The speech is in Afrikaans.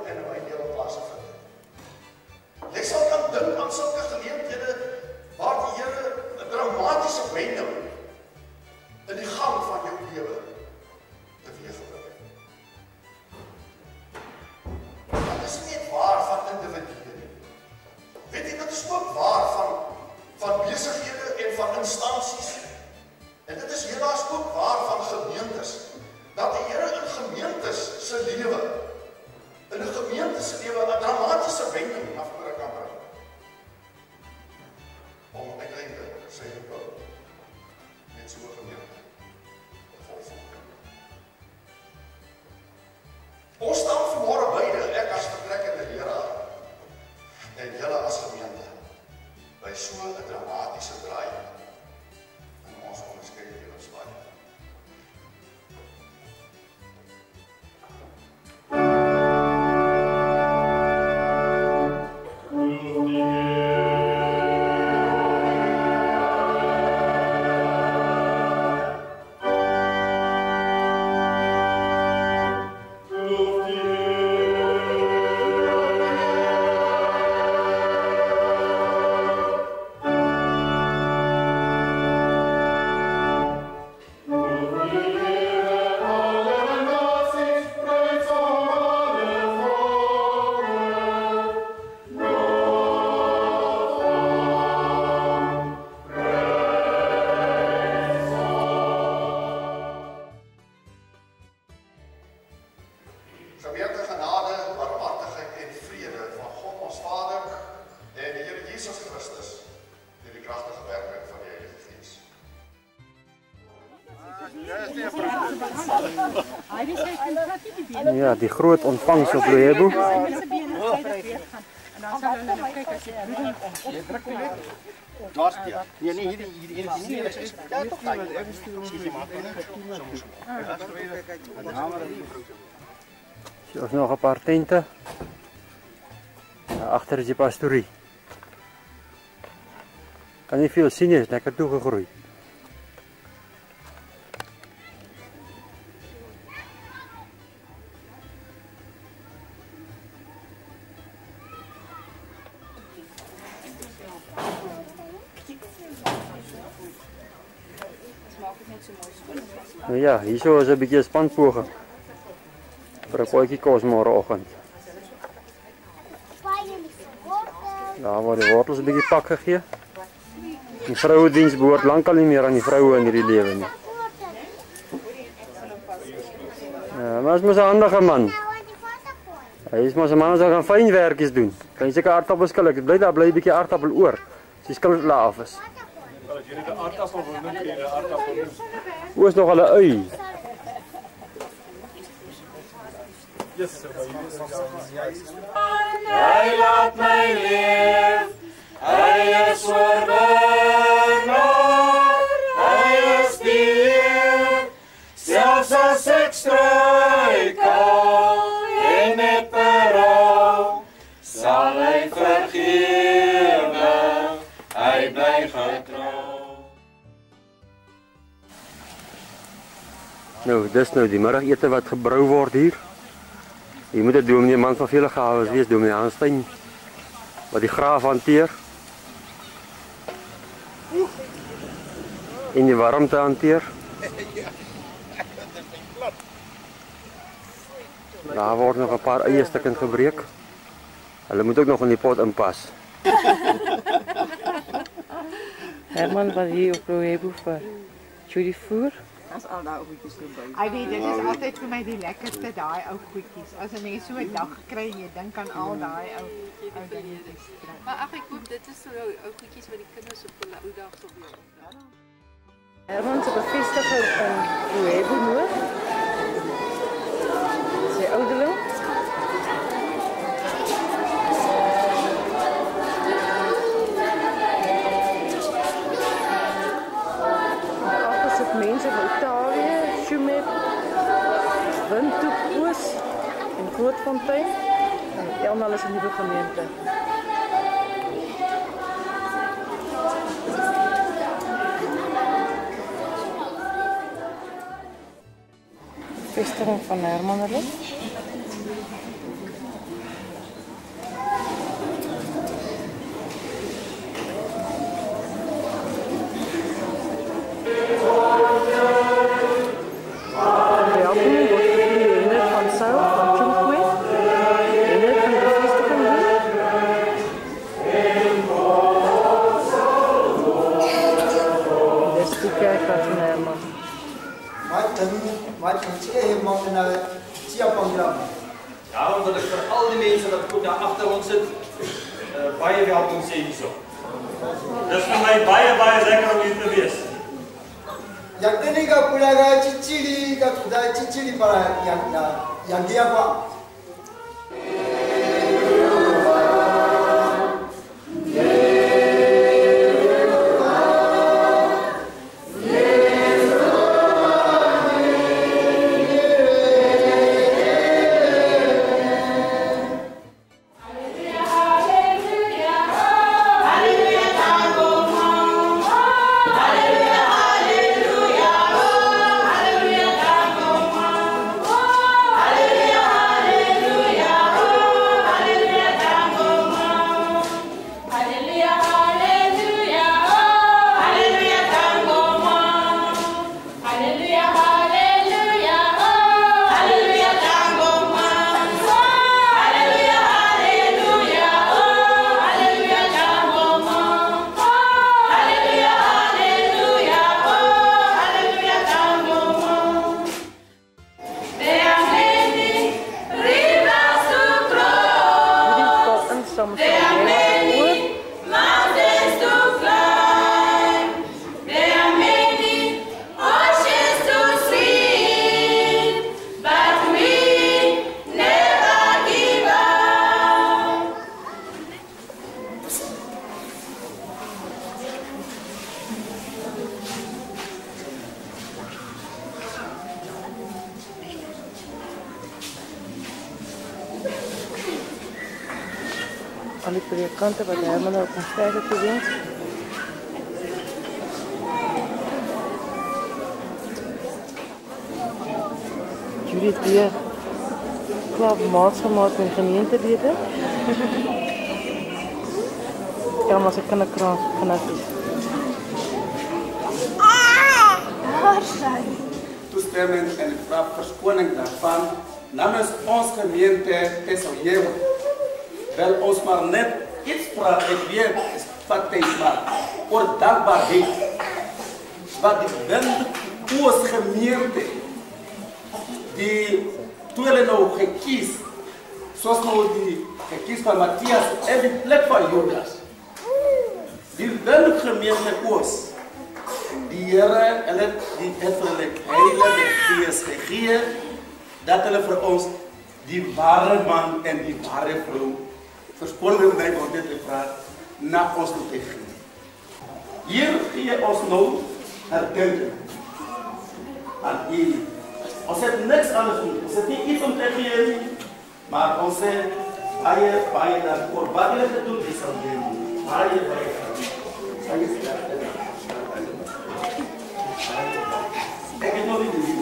en in my lewe plaasgevind het. Jy sal kan dink aan sulke geleenthede waar die Here 'n dramatiese wending in die gang van jou lewe teweeggebring het. Dat is nie net waar van individue nie. Weet jy, dit is ook waar van besighede en van instansies. En dit is helaas ook waar van gemeentes. Dat die Here in gemeentes se lewe, in 'n gemeente se lewe 'n dramatiese wending na vore kan bring. Om uiteindelik sy wil met so 'n gemeente te volvoer. Ons staan vanmôre beide, ek as vertrekkende leraar en julle as gemeente, by so 'n dramatiese draai in ons onderskeie lewenspad. Gemeente genade, barmhartigheid en vrede van God ons Vader en die Here Jesus Christus deur die kragtige werking van die Heilige Gees. Ja, die groot ontvangs op Loebo. En dan sal hulle nou kyk as jy broeder Ja, nee, hierdie is nie. Ja, tog nie. Er is nog een paar tenten. Achter is die pastorie. Kan niet veel zien, is lekker toegegroeid. Nou ja, hier zo is een beetje spanpogen. Voor een potje koos morgenochtend. Daar worden de wortels een beetje pak gegeven. Die vrouwendienst behoort lang al niet meer aan die vrouwen in die leven. Nie. Ja, maar hij is maar een handige man. Hij is maar een man die gaan fijn werkjes doen. Kan je zeker aardappels skillen. Blijf daar een beetje aardappel oor. Als die skillet af is. Hoe is nog al een ui? Hy laat my leef, hy is oorwinnaar, hy is die Heer, selfs as ek struikel en met berou, sal hy vergewe, hy bly getrou. Nou, dis nou die middagete wat gebrou word hier. Je moet het dominee man van vele gaves wees, dominee Haanstein, wat die graaf hanteer. En die warmte hanteer. Daar wordt nog een paar eierstukken gebreek. Hulle moet ook nog in die pot inpas. Herman was hier op Loebo vir Judy voer. As al daai ou goedjies erbij. Dit is altyd vir my die lekkerste daai ou goedjies. As 'n mens so 'n dag kry en jy dink aan al daai ou dingetjies. Maar ag ek hoop dit is so ou goedjies wat die kinders op hulle ou dae sal wees. Herman se bevestiging in Loebo Noord. Sy ouderling. Mense van Italië, Schumep, Windhoek Oos en Grootfontein. En Elmal is 'n nuwe gemeente. Vestiging van Herman hulle. al die mense wat ook daar agter ons sit, baie welkom sê hierso. Dis vir my baie lekker om hier te wees. Yakini ka kulaga chichiri ka kudai chichiri para yang dia apa? Al die predikante wat Herman op ons sterke te wens. Judith weer klaar maats gemaakt met gemeentebede. Ja, maar ze kunnen kraan vanafjes. Toestemming en ik vraag verskoning daarvan namens ons gemeente Tesoyewa. Wel ons maar net iets praat, ik weet, wat is maar, voor dankbaarheid. Wat ik ben, ons gemeente, die toen nou gekies, zoals nou die gekies van Matthias en die plek van Judas. Die ben gemeente ons, die Heere en die het vir die Heilige Gees gegee, dat hulle vir ons die ware man en die ware vrou verskonnenheid word dit gevraag na ons toe te gee. Hier gee ons nou herdenking aan U. Ons het niks anders doen. Ons het nie iets om te gee nie, maar ons het baie daarvoor. Wat julle te doen is al doen. Baie sterk. Ek het nog nie